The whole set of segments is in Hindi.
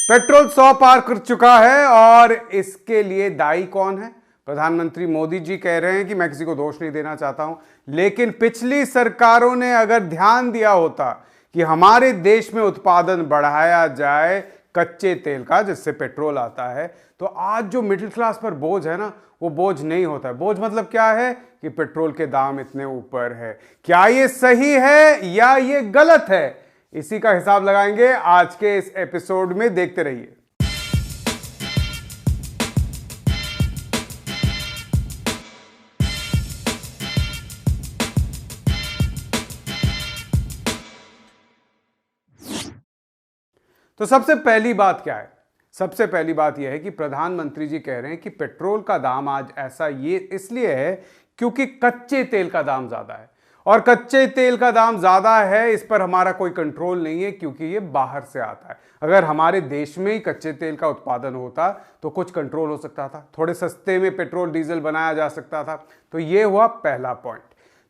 पेट्रोल 100 पार कर चुका है और इसके लिए दायी कौन है? प्रधानमंत्री मोदी जी कह रहे हैं कि मैं किसी को दोष नहीं देना चाहता हूं, लेकिन पिछली सरकारों ने अगर ध्यान दिया होता कि हमारे देश में उत्पादन बढ़ाया जाए कच्चे तेल का जिससे पेट्रोल आता है, तो आज जो मिडिल क्लास पर बोझ है ना, वो बोझ नहीं होता है। बोझ मतलब क्या है कि पेट्रोल के दाम इतने ऊपर है। क्या ये सही है या ये गलत है? इसी का हिसाब लगाएंगे आज के इस एपिसोड में। देखते रहिए। तो सबसे पहली बात क्या है? सबसे पहली बात यह है कि प्रधानमंत्री जी कह रहे हैं कि पेट्रोल का दाम आज ऐसा ये इसलिए है क्योंकि कच्चे तेल का दाम ज्यादा है, और कच्चे तेल का दाम ज्यादा है इस पर हमारा कोई कंट्रोल नहीं है क्योंकि ये बाहर से आता है। अगर हमारे देश में ही कच्चे तेल का उत्पादन होता तो कुछ कंट्रोल हो सकता था, थोड़े सस्ते में पेट्रोल डीजल बनाया जा सकता था। तो ये हुआ पहला पॉइंट।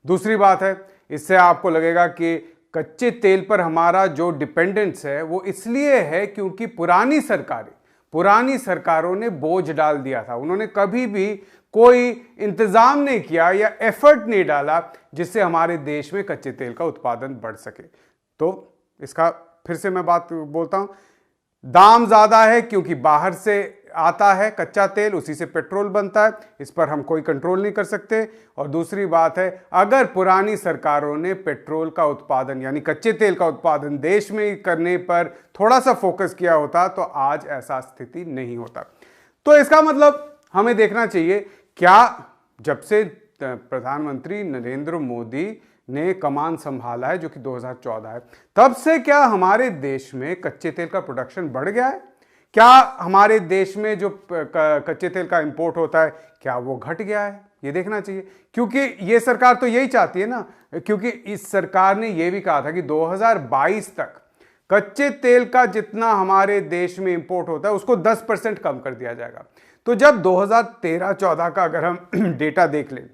दूसरी बात है, इससे आपको लगेगा कि कच्चे तेल पर हमारा जो डिपेंडेंस है वो इसलिए है क्योंकि पुरानी सरकारों ने बोझ डाल दिया था। उन्होंने कभी भी कोई इंतजाम नहीं किया या एफर्ट नहीं डाला जिससे हमारे देश में कच्चे तेल का उत्पादन बढ़ सके। तो इसका फिर से मैं बात बोलता हूं, दाम ज्यादा है क्योंकि बाहर से आता है कच्चा तेल, उसी से पेट्रोल बनता है, इस पर हम कोई कंट्रोल नहीं कर सकते। और दूसरी बात है, अगर पुरानी सरकारों ने पेट्रोल का उत्पादन यानी कच्चे तेल का उत्पादन देश में ही करने पर थोड़ा सा फोकस किया होता तो आज ऐसा स्थिति नहीं होता। तो इसका मतलब हमें देखना चाहिए, क्या जब से प्रधानमंत्री नरेंद्र मोदी ने कमान संभाला है जो कि 2014 है, तब से क्या हमारे देश में कच्चे तेल का प्रोडक्शन बढ़ गया है? क्या हमारे देश में जो कच्चे तेल का इंपोर्ट होता है क्या वो घट गया है? ये देखना चाहिए, क्योंकि ये सरकार तो यही चाहती है ना, क्योंकि इस सरकार ने ये भी कहा था कि 2022 तक कच्चे तेल का जितना हमारे देश में इंपोर्ट होता है उसको 10% कम कर दिया जाएगा। तो जब 2013-14 का अगर हम डेटा देख लें,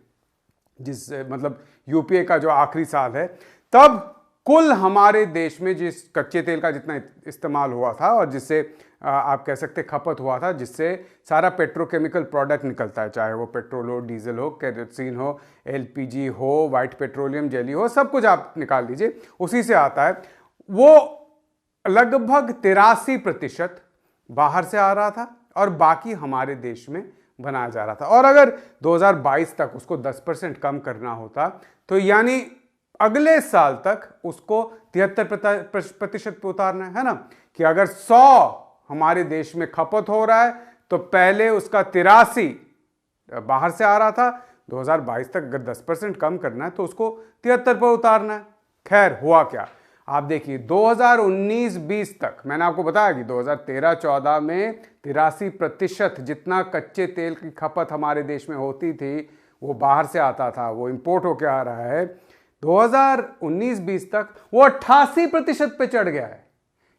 जिस मतलब यूपीए का जो आखिरी साल है, तब कुल हमारे देश में जिस कच्चे तेल का जितना इस्तेमाल हुआ था और जिससे आप कह सकते खपत हुआ था, जिससे सारा पेट्रोकेमिकल प्रोडक्ट निकलता है, चाहे वो पेट्रोल हो, डीजल हो, केरोसिन हो, एलपीजी हो, वाइट पेट्रोलियम जेली हो, सब कुछ आप निकाल लीजिए, उसी से आता है। वो लगभग 83% बाहर से आ रहा था और बाकी हमारे देश में बनाया जा रहा था। और अगर 2022 तक उसको 10% कम करना होता तो यानी अगले साल तक उसको 73% पे उतारना है ना, कि अगर 100 हमारे देश में खपत हो रहा है तो पहले उसका 83 बाहर से आ रहा था, 2022 तक अगर 10% कम करना है तो उसको 73 पर उतारना है। खैर हुआ क्या, आप देखिए 2019-20 तक मैंने आपको बताया कि 2013-14 में 83% जितना कच्चे तेल की खपत हमारे देश में होती थी वो बाहर से आता था, वो इंपोर्ट होकर आ रहा है। 2019-20 तक वो 88% पे चढ़ गया है।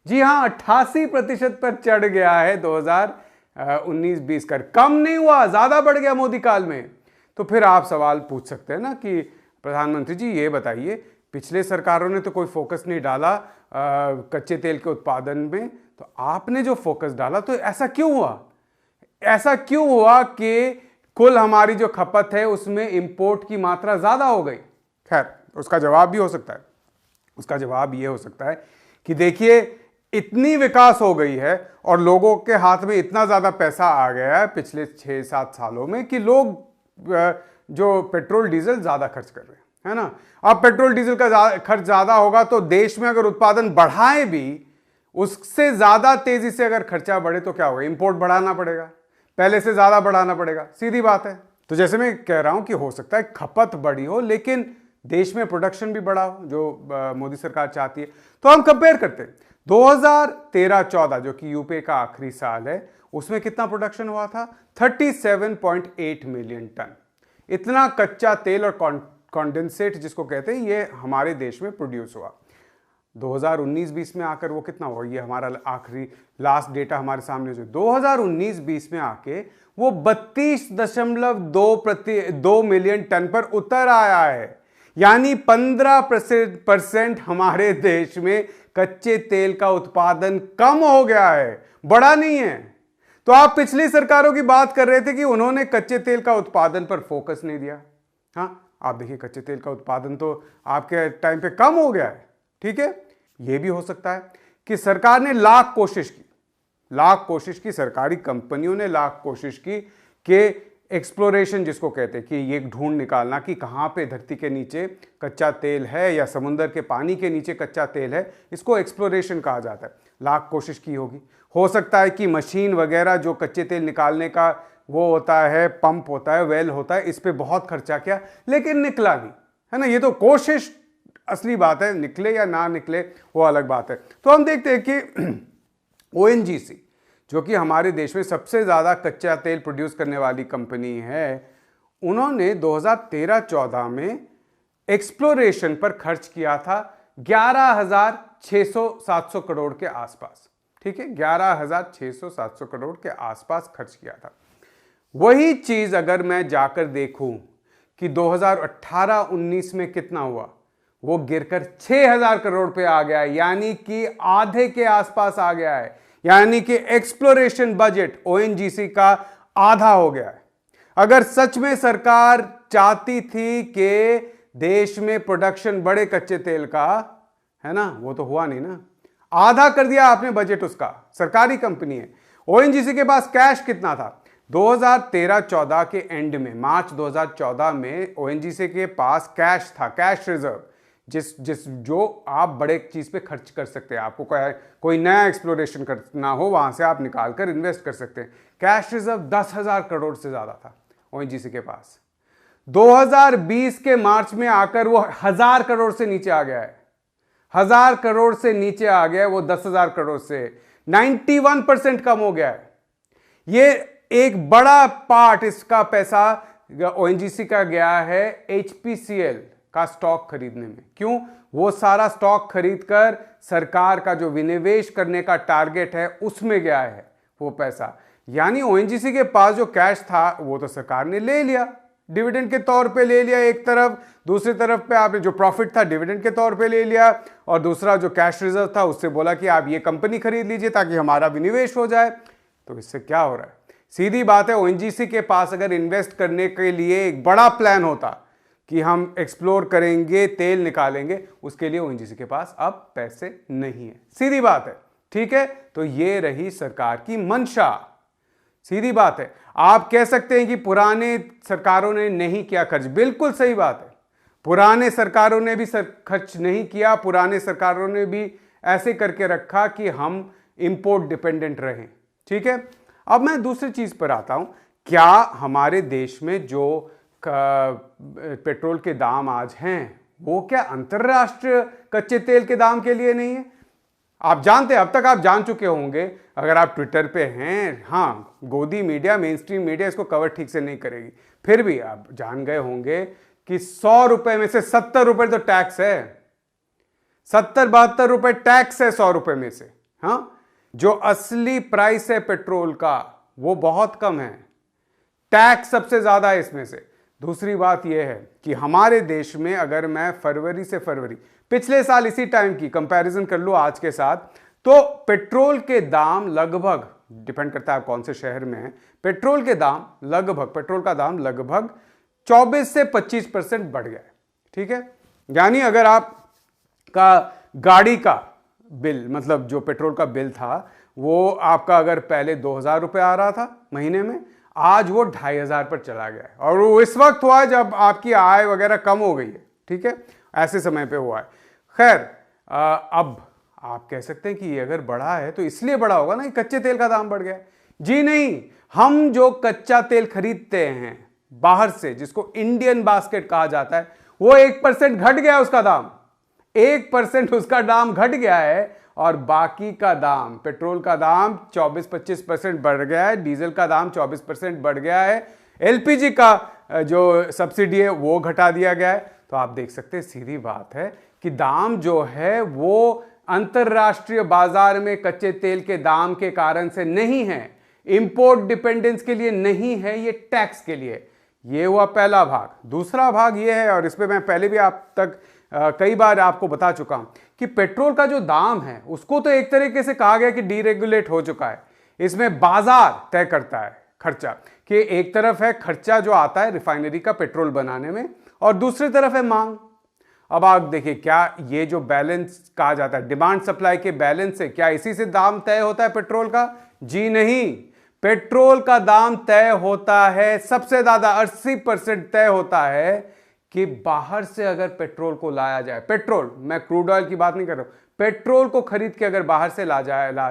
जी हां, 88% पर चढ़ गया है 2019-20 कर। कम नहीं हुआ, ज्यादा बढ़ गया मोदी काल में। तो फिर आप सवाल पूछ सकते हैं ना कि प्रधानमंत्री जी ये बताइए, पिछले सरकारों ने तो कोई फोकस नहीं डाला कच्चे तेल के उत्पादन में, तो आपने जो फोकस डाला तो ऐसा क्यों हुआ? ऐसा क्यों हुआ कि कुल हमारी जो खपत है उसमें इंपोर्ट की मात्रा ज्यादा हो गई? खैर उसका जवाब भी हो सकता है, उसका जवाब ये हो सकता है कि देखिए इतनी विकास हो गई है और लोगों के हाथ में इतना ज्यादा पैसा आ गया है पिछले 6-7 सालों में कि लोग जो पेट्रोल डीजल ज्यादा खर्च कर रहे हैं, है ना। अब पेट्रोल डीजल का खर्च ज्यादा होगा तो देश में अगर उत्पादन बढ़ाएं भी, उससे ज्यादा तेजी से अगर खर्चा बढ़े तो क्या होगा? इंपोर्ट बढ़ाना पड़ेगा, पहले से ज्यादा बढ़ाना पड़ेगा, सीधी बात है। तो जैसे मैं कह रहा हूं कि हो सकता है खपत बढ़ी हो लेकिन देश में प्रोडक्शन भी बढ़ा हो, जो मोदी सरकार चाहती है। तो हम कंपेयर करते हैं 2013-14 जो कि यूपीए का आखिरी साल है, उसमें कितना प्रोडक्शन हुआ था? 37.8 मिलियन टन। इतना कच्चा तेल और कॉन्डेंसेट जिसको कहते हैं ये हमारे देश में प्रोड्यूस हुआ। 2019-20 में आकर वो कितना हुआ? ये हमारा आखिरी लास्ट डेटा हमारे सामने जो 2019-20 में आके वो 32.2 मिलियन टन पर उतर आया है। यानी 15% हमारे देश में कच्चे तेल का उत्पादन कम हो गया है, बढ़ा नहीं है। तो आप पिछली सरकारों की बात कर रहे थे कि उन्होंने कच्चे तेल का उत्पादन पर फोकस नहीं दिया। हाँ, आप देखिए कच्चे तेल का उत्पादन तो आपके टाइम पे कम हो गया है। ठीक है, यह भी हो सकता है कि सरकार ने लाख कोशिश की, सरकारी कंपनियों ने लाख कोशिश की कि एक्सप्लोरेशन जिसको कहते हैं कि ये ढूंढ निकालना कि कहां पे धरती के नीचे कच्चा तेल है या समुद्र के पानी के नीचे कच्चा तेल है, इसको एक्सप्लोरेशन कहा जाता है। लाख कोशिश की होगी। हो सकता है कि मशीन वगैरह जो कच्चे तेल निकालने का वो होता है, पंप होता है, वेल होता है, इस पे बहुत खर्चा किया लेकिन निकला नहीं, है ना। ये तो कोशिश असली बात है, निकले या ना निकले वो अलग बात है। तो हम देखते हैं कि ONGC जो कि हमारे देश में सबसे ज्यादा कच्चा तेल प्रोड्यूस करने वाली कंपनी है, उन्होंने 2013-14 में एक्सप्लोरेशन पर खर्च किया था 11,600-700 करोड़ के आसपास। ठीक है, 11,600-700 करोड़ के आसपास खर्च किया था। वही चीज अगर मैं जाकर देखूं कि 2018-19 में कितना हुआ, वो गिरकर 6,000 करोड़ पे आ गया है, यानी कि आधे के आसपास आ गया है। यानी कि एक्सप्लोरेशन बजट ONGC का आधा हो गया है। अगर सच में सरकार चाहती थी कि देश में प्रोडक्शन बढ़े कच्चे तेल का, है ना, वो तो हुआ नहीं ना। आधा कर दिया आपने बजट उसका, सरकारी कंपनी है। ONGC के पास कैश कितना था 2013-14 के एंड में, मार्च 2014 में ONGC के पास कैश था, कैश रिजर्व, जिस जो आप बड़े चीज पे खर्च कर सकते हैं। आपको कोई नया एक्सप्लोरेशन करना हो, वहां से आप निकाल कर इन्वेस्ट कर सकते हैं। कैश रिजर्व 10,000 करोड़ से ज्यादा था ONGC के पास। 2020 के मार्च में आकर वो 1,000 करोड़ से नीचे आ गया है। 1,000 करोड़ से नीचे आ गया है वो, 10,000 करोड़ से 91% कम हो गया है। ये एक बड़ा पार्ट इसका पैसा ONGC का गया है HPCL का स्टॉक खरीदने में। क्यों? वो सारा स्टॉक खरीदकर सरकार का जो विनिवेश करने का टारगेट है उसमें गया है वो पैसा। यानी ONGC के पास जो कैश था वो तो सरकार ने ले लिया, डिविडेंड के तौर पे ले लिया एक तरफ, दूसरी तरफ पे आपने जो प्रॉफिट था डिविडेंड के तौर पे ले लिया, और दूसरा जो कैश रिजर्व था उससे बोला कि आप ये कंपनी खरीद लीजिए ताकि हमारा विनिवेश हो जाए। तो इससे क्या हो रहा है? सीधी बात है, ONGC के पास अगर इन्वेस्ट करने के लिए एक बड़ा प्लान होता कि हम एक्सप्लोर करेंगे, तेल निकालेंगे, उसके लिए ONGC के पास अब पैसे नहीं है। सीधी बात है। ठीक है, तो ये रही सरकार की मंशा। सीधी बात है। आप कह सकते हैं कि पुराने सरकारों ने नहीं किया खर्च, बिल्कुल सही बात है। पुराने सरकारों ने भी खर्च नहीं किया, पुराने सरकारों ने भी ऐसे करके रखा कि हम इंपोर्ट डिपेंडेंट रहें। ठीक है, अब मैं दूसरी चीज पर आता हूं। क्या हमारे देश में जो पेट्रोल के दाम आज हैं वो क्या अंतरराष्ट्रीय कच्चे तेल के दाम के लिए नहीं है? आप जानते हैं, अब तक आप जान चुके होंगे अगर आप ट्विटर पे हैं। हाँ, गोदी मीडिया, मेन स्ट्रीम मीडिया इसको कवर ठीक से नहीं करेगी, फिर भी आप जान गए होंगे कि 100 रुपए में से 70 रुपए तो टैक्स है। 70-72 रुपए टैक्स है 100 रुपए में से। हाँ, जो असली प्राइस है पेट्रोल का वो बहुत कम है, टैक्स सबसे ज्यादा है इसमें से। दूसरी बात यह है कि हमारे देश में अगर मैं फरवरी से फरवरी पिछले साल इसी टाइम की कंपैरिजन कर लूं आज के साथ, तो पेट्रोल के दाम लगभग, डिपेंड करता है आप कौन से शहर में है, पेट्रोल का दाम लगभग 24 से 25% बढ़ गया है। ठीक है, यानी अगर आप का गाड़ी का बिल, मतलब जो पेट्रोल का बिल था वो आपका अगर पहले 2,000 रुपये आ रहा था महीने में, आज वो 2,500 पर चला गया है। और वो इस वक्त हुआ है जब आपकी आय वगैरह कम हो गई है। ठीक है, ऐसे समय पे हुआ है। खैर, अब आप कह सकते हैं कि ये अगर बढ़ा है तो इसलिए बढ़ा होगा ना कि कच्चे तेल का दाम बढ़ गया है। जी नहीं, हम जो कच्चा तेल खरीदते हैं बाहर से, जिसको इंडियन बास्केट कहा जाता है, वो 1% घट गया उसका दाम, 1% उसका दाम घट गया है, और बाकी का दाम, पेट्रोल का दाम 24-25% बढ़ गया है, डीजल का दाम 24% बढ़ गया है, LPG का जो सब्सिडी है वो घटा दिया गया है। तो आप देख सकते हैं, सीधी बात है कि दाम जो है वो अंतरराष्ट्रीय बाजार में कच्चे तेल के दाम के कारण से नहीं है, इंपोर्ट डिपेंडेंस के लिए नहीं है, ये टैक्स के लिए। ये हुआ पहला भाग। दूसरा भाग ये है, और इस पे मैं पहले भी आप तक कई बार आपको बता चुका हूं कि पेट्रोल का जो दाम है उसको तो एक तरीके से कहा गया कि डीरेगुलेट हो चुका है। इसमें बाजार तय करता है खर्चा, कि एक तरफ है खर्चा जो आता है रिफाइनरी का पेट्रोल बनाने में और दूसरी तरफ है मांग। अब आप देखिए, क्या ये जो बैलेंस कहा जाता है, डिमांड सप्लाई के बैलेंस से, क्या इसी से दाम तय होता है पेट्रोल का? जी नहीं। पेट्रोल का दाम तय होता है, सबसे ज्यादा 80% तय होता है कि बाहर से अगर पेट्रोल को लाया जाए, पेट्रोल, मैं क्रूड ऑयल की बात नहीं कर रहा हूं, पेट्रोल को खरीद के अगर बाहर से ला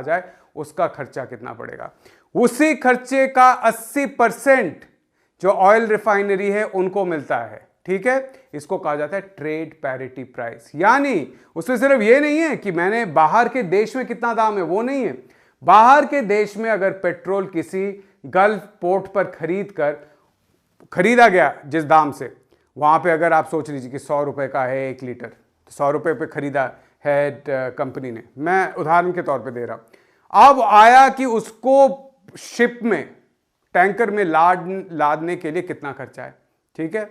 जाए उसका खर्चा कितना पड़ेगा। उसी खर्चे का 80% जो ऑयल रिफाइनरी है उनको मिलता है। ठीक है, इसको कहा जाता है ट्रेड पैरिटी प्राइस। यानी उसमें सिर्फ ये नहीं है कि मैंने बाहर के देश में कितना दाम है, वो नहीं है। बाहर के देश में अगर पेट्रोल किसी गल्फ पोर्ट पर खरीदा गया जिस दाम से, वहां पे अगर आप सोच लीजिए कि 100 रुपए का है 1 लीटर, तो 100 रुपए पे खरीदा है कंपनी ने, मैं उदाहरण के तौर पे दे रहा हूं। अब आया कि उसको शिप में, टैंकर में लादने के लिए कितना खर्चा है। ठीक है,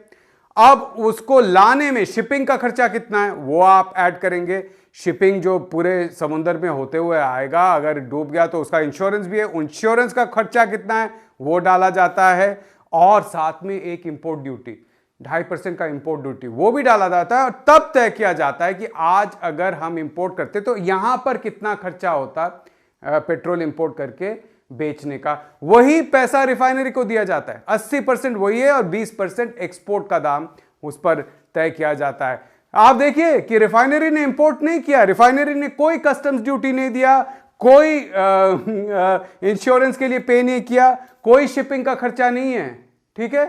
अब उसको लाने में शिपिंग का खर्चा कितना है वो आप ऐड करेंगे। शिपिंग जो पूरे समुद्र में होते हुए आएगा, अगर डूब गया तो उसका इंश्योरेंस भी है, इंश्योरेंस का खर्चा कितना है वो डाला जाता है। और साथ में एक इंपोर्ट ड्यूटी, 2.5% का इंपोर्ट ड्यूटी, वो भी डाला जाता है। और तब तय किया जाता है कि आज अगर हम इंपोर्ट करते तो यहां पर कितना खर्चा होता पेट्रोल इंपोर्ट करके बेचने का। वही पैसा रिफाइनरी को दिया जाता है, 80% वही है और 20% एक्सपोर्ट का दाम उस पर तय किया जाता है। आप देखिए कि रिफाइनरी ने इंपोर्ट नहीं किया, रिफाइनरी ने कोई कस्टम्स ड्यूटी नहीं दिया, कोई इंश्योरेंस के लिए पे नहीं किया, कोई शिपिंग का खर्चा नहीं है। ठीक है,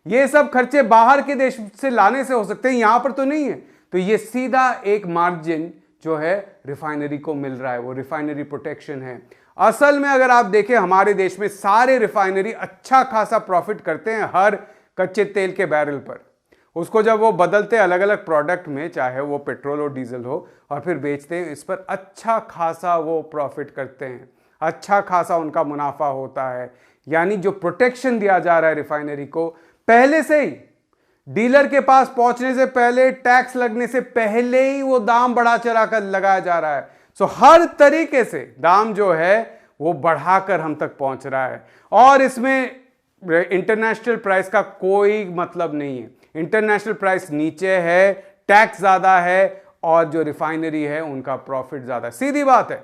ये सब खर्चे बाहर के देश से लाने से हो सकते हैं, यहां पर तो नहीं है। तो ये सीधा एक मार्जिन जो है रिफाइनरी को मिल रहा है, वो रिफाइनरी प्रोटेक्शन है। असल में अगर आप देखें हमारे देश में सारे रिफाइनरी अच्छा खासा प्रॉफिट करते हैं हर कच्चे तेल के बैरल पर। उसको जब वो बदलते अलग अलग प्रोडक्ट में, चाहे वो पेट्रोल हो डीजल हो, और फिर बेचते हैं, इस पर अच्छा खासा वो प्रॉफिट करते हैं, अच्छा खासा उनका मुनाफा होता है। यानी जो प्रोटेक्शन दिया जा रहा है रिफाइनरी को पहले से ही, डीलर के पास पहुंचने से पहले, टैक्स लगने से पहले ही वो दाम बढ़ा चढ़ा कर लगाया जा रहा है। सो हर तरीके से दाम जो है वो बढ़ाकर हम तक पहुंच रहा है। और इसमें इंटरनेशनल प्राइस का कोई मतलब नहीं है। इंटरनेशनल प्राइस नीचे है, टैक्स ज्यादा है, और जो रिफाइनरी है उनका प्रॉफिट ज्यादा है, सीधी बात है।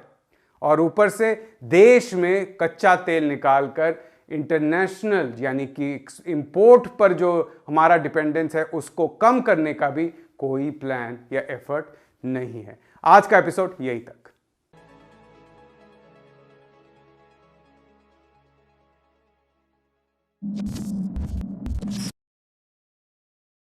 और ऊपर से देश में कच्चा तेल निकालकर इंटरनेशनल यानी कि इंपोर्ट पर जो हमारा डिपेंडेंस है उसको कम करने का भी कोई प्लान या एफर्ट नहीं है। आज का एपिसोड यही तक।